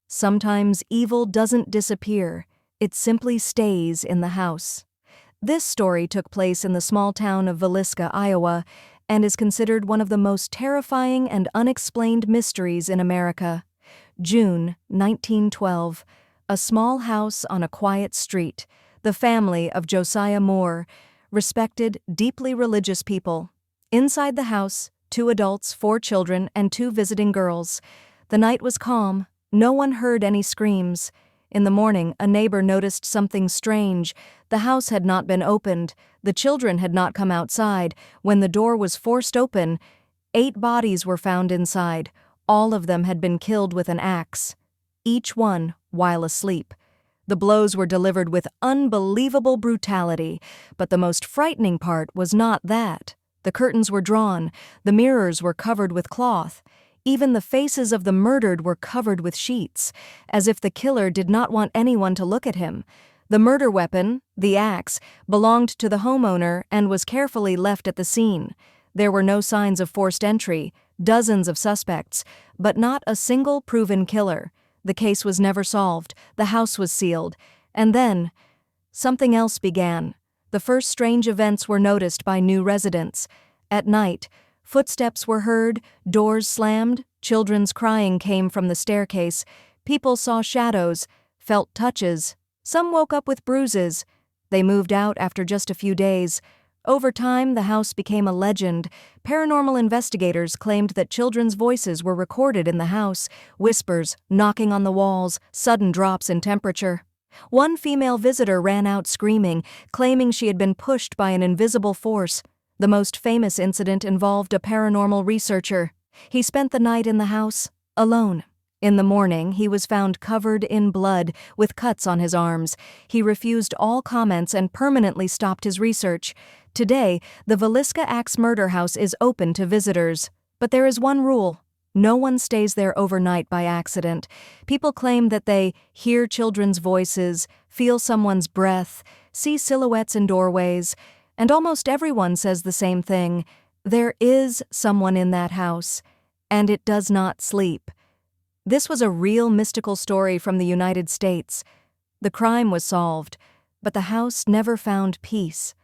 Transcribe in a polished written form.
Sometimes evil doesn't disappear, it simply stays in the house. This story took place in the small town of Villisca, Iowa, and is considered one of the most terrifying and unexplained mysteries in America. June 1912. A small house on a quiet street. The family of Josiah Moore, respected, deeply religious people. Inside the house, 2 adults, 4 children, and 2 visiting girls. The night was calm. No one heard any screams. In the morning, a neighbor noticed something strange. The house had not been opened. The children had not come outside. When the door was forced open, 8 bodies were found inside. All of them had been killed with an axe, each one while asleep. The blows were delivered with unbelievable brutality, but the most frightening part was not that. The curtains were drawn, the mirrors were covered with cloth. Even the faces of the murdered were covered with sheets, as if the killer did not want anyone to look at him. The murder weapon, the axe, belonged to the homeowner and was carefully left at the scene. There were no signs of forced entry, dozens of suspects, but not a single proven killer. The case was never solved, the house was sealed, and then something else began. The first strange events were noticed by new residents. At night, footsteps were heard, doors slammed, children's crying came from the staircase. People saw shadows, felt touches. Some woke up with bruises. They moved out after just a few days. Over time, the house became a legend. Paranormal investigators claimed that children's voices were recorded in the house, whispers, knocking on the walls, sudden drops in temperature. One female visitor ran out screaming, claiming she had been pushed by an invisible force. The most famous incident involved a paranormal researcher. He spent the night in the house, alone. In the morning, he was found covered in blood, with cuts on his arms. He refused all comments and permanently stopped his research. Today, the Villisca Axe Murder House is open to visitors. But there is one rule. No one stays there overnight by accident. People claim that they hear children's voices, feel someone's breath, see silhouettes in doorways, and almost everyone says the same thing. There is someone in that house, and it does not sleep. This was a real mystical story from the United States. The crime was solved, but the house never found peace.